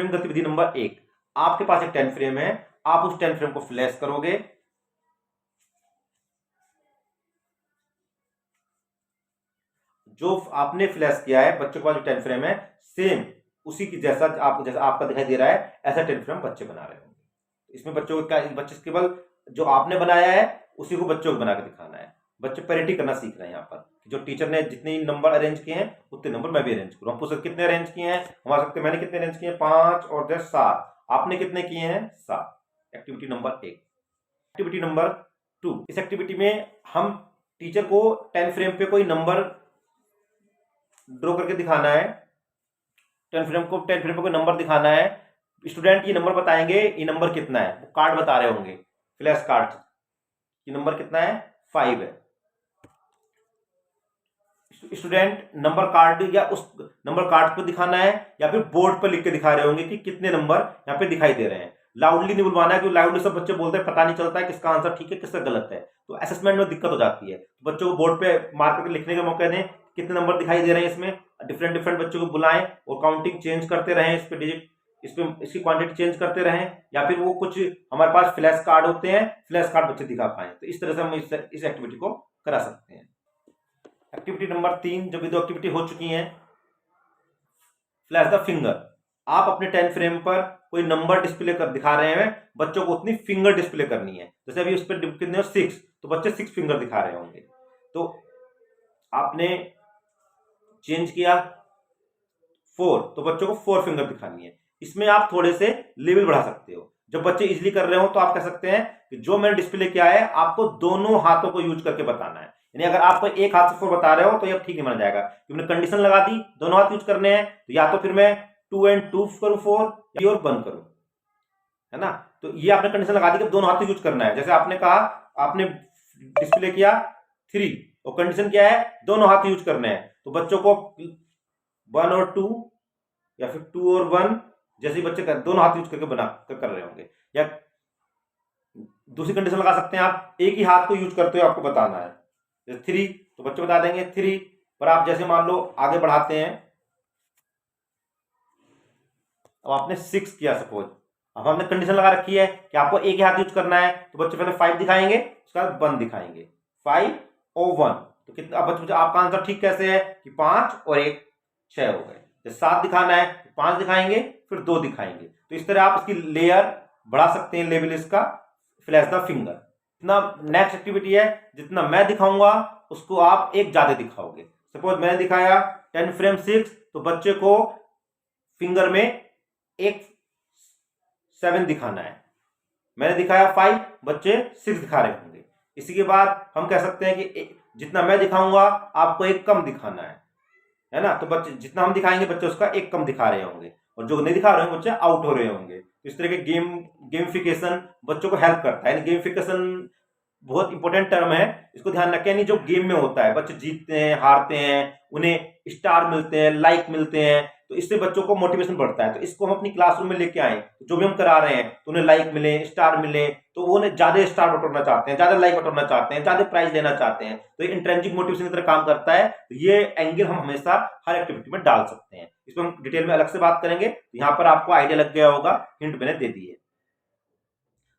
Frame गतिविधि number 1, आपके पास एक 10 फ्रेम है, आप उस 10 फ्रेम को फ्लैश करोगे। जो आपने फ्लैश किया है, बच्चों के पास जो 10 फ्रेम है, सेम उसी की जैसा आपका दिखाई दे रहा है, ऐसा 10 फ्रेम बच्चे बना रहे होंगे। इसमें बच्चे केवल जो आपने बनाया है उसी को बच्चों को बना के दिखाना है। बच्चे पैरिटी करना सीख रहे हैं यहाँ पर, जो टीचर ने जितने नंबर अरेंज किए हैं उतने नंबर मैं भी अरेंज करूँ। हम पूछ सकते कितने अरेंज किए हैं, हम आ सकते मैंने कितने अरेंज किए हैं, 5 और 10 7, आपने कितने किए हैं, 7। Activity number 1। एक्टिविटी नंबर 2, इस एक्टिविटी में हम टीचर को 10 फ्रेम पे कोई नंबर ड्रॉ करके दिखाना है। 10 फ्रेम पे कोई नंबर दिखाना है। स्टूडेंट ये नंबर बताएंगे, ये नंबर कितना है, वो कार्ड बता रहे होंगे, फ्लैश कार्ड, ये नंबर कितना है, 5 है। स्टूडेंट नंबर कार्ड या उस नंबर कार्ड पर दिखाना है या फिर बोर्ड पर लिख के दिखा रहे होंगे कि कितने नंबर यहाँ पे दिखाई दे रहे हैं। लाउडली नहीं बुलवाना है, क्योंकि लाउडली सब बच्चे बोलते हैं, पता नहीं चलता है किसका आंसर ठीक है किसका गलत है, तो असेसमेंट में दिक्कत हो जाती है। तो बच्चों को बोर्ड पे मार्क करके लिखने का मौका दें, कितने नंबर दिखाई दे रहे हैं, इसमें डिफरेंट बच्चों को बुलाएं और काउंटिंग चेंज करते रहें, इस पे डिजिट, इसकी क्वांटिटी चेंज करते रहें, या फिर वो कुछ हमारे पास फ्लैश कार्ड होते हैं, फ्लैश कार्ड बच्चे दिखा पाए। तो इस तरह से हम इस एक्टिविटी को करा सकते हैं। एक्टिविटी नंबर 3, जब ये 2 एक्टिविटी हो चुकी हैं, फ्लैश द फिंगर। आप अपने 10 फ्रेम पर कोई नंबर डिस्प्ले कर दिखा रहे हैं, बच्चों को उतनी फिंगर डिस्प्ले करनी है। जैसे अभी उस पर कितने 6, तो बच्चे 6 फिंगर दिखा रहे होंगे। तो आपने चेंज किया 4, तो बच्चों को 4 फिंगर दिखानी है। इसमें आप थोड़े से लेवल बढ़ा सकते हो। जब बच्चे इजीली कर रहे हो तो आप कह सकते हैं कि जो मैंने डिस्प्ले किया है आपको दोनों हाथों को यूज करके बताना है। यानी अगर आप कोई एक हाथ से 4 बता रहे हो तो ये ठीक नहीं माना जाएगा, क्योंकि मैंने कंडीशन लगा दी दोनों हाथ यूज करने हैं। तो या तो फिर मैं 2 and 2 करूं 4 या और 1 करूं, है ना। तो ये आपने कंडीशन लगा दी कि दोनों हाथ यूज करना है। जैसे आपने कहा, आपने डिस्प्ले किया 3 और कंडीशन क्या है, दोनों हाथ यूज करने हैं, तो बच्चों को 1 और 2 या फिर 2 और 1 जैसे बच्चे दोनों हाथ यूज करके बना कर रहे होंगे। या दूसरी कंडीशन लगा सकते हैं आप, एक ही हाथ को यूज करते हुए आपको बताना है। जैसे 3 तो बच्चे बता देंगे 3, पर आप जैसे मान लो आगे बढ़ाते हैं, अब आपने 6 किया सपोज, अब हमने कंडीशन लगा रखी है कि आपको एक ही हाथ यूज करना है, तो बच्चे पहले 5 दिखाएंगे, उसके बाद 1 दिखाएंगे, 5 और 1। तो कितना, अब बच्चे आपका आंसर ठीक कैसे है कि 5 और 1 6 हो गए। जब 7 दिखाना है तो 5 दिखाएंगे फिर 2 दिखाएंगे। तो इस तरह आप इसकी लेयर बढ़ा सकते हैं, लेवल इसका, फ्लैश द फिंगर। इतना नेक्स्ट एक्टिविटी है, जितना मैं दिखाऊंगा उसको आप एक ज्यादा दिखाओगे। सपोज मैंने दिखाया 10 फ्रेम 6, तो बच्चे को फिंगर में एक 7 दिखाना है। मैंने दिखाया 5, बच्चे 6 दिखा रहे होंगे। इसी के बाद हम कह सकते हैं कि जितना मैं दिखाऊंगा आपको एक कम दिखाना है ना। तो बच्चे जितना हम दिखाएंगे बच्चे उसका एक कम दिखा रहे होंगे, और जो नहीं दिखा रहे होंगे बच्चे आउट हो रहे होंगे। तो इस तरह के गेमिफिकेशन बच्चों को हेल्प करता है। गेमिफिकेशन बहुत इंपॉर्टेंट टर्म है, इसको ध्यान रखें। नहीं, जो गेम में होता है, बच्चे जीतते हैं, हारते हैं, उन्हें स्टार मिलते हैं, लाइक मिलते हैं, तो इससे बच्चों को मोटिवेशन बढ़ता है। तो इसको हम अपनी क्लासरूम में लेके आए, जो भी हम करा रहे हैं, तो उन्हें लाइक मिले, स्टार मिले, तो वो उन्हें ज्यादा स्टार बटोरना चाहते हैं, ज्यादा लाइक बटोरना चाहते हैं, ज्यादा प्राइज लेना चाहते हैं। तो ये इंट्रिंसिक मोटिवेशन की तरह काम करता है। तो ये एंगल हम हमेशा हर एक्टिविटी में डाल सकते हैं। इसमें हम डिटेल में अलग से बात करेंगे। यहाँ पर आपको आइडिया लग गया होगा, हिंट मैंने दे दी है।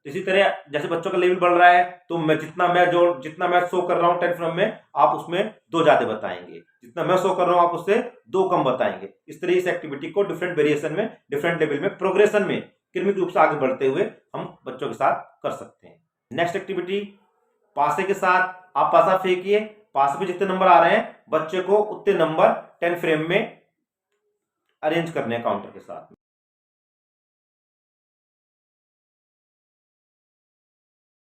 इसी तरह जैसे बच्चों का लेवल बढ़ रहा है, तो जितना मैं शो कर रहा हूँ 10 फ्रेम में, आप उसमें 2 ज्यादा बताएंगे, जितना मैं शो कर रहा हूँ आप उससे 2 कम बताएंगे। इस तरह इस एक्टिविटी को डिफरेंट वेरिएशन में, डिफरेंट लेवल में, प्रोग्रेशन में क्रमिक रूप से आगे बढ़ते हुए हम बच्चों के साथ कर सकते हैं। नेक्स्ट एक्टिविटी, पासे के साथ आप पासा फेंकिए, पासे में जितने नंबर आ रहे हैं बच्चे को उतने नंबर 10 फ्रेम में अरेंज करने हैं काउंटर के साथ।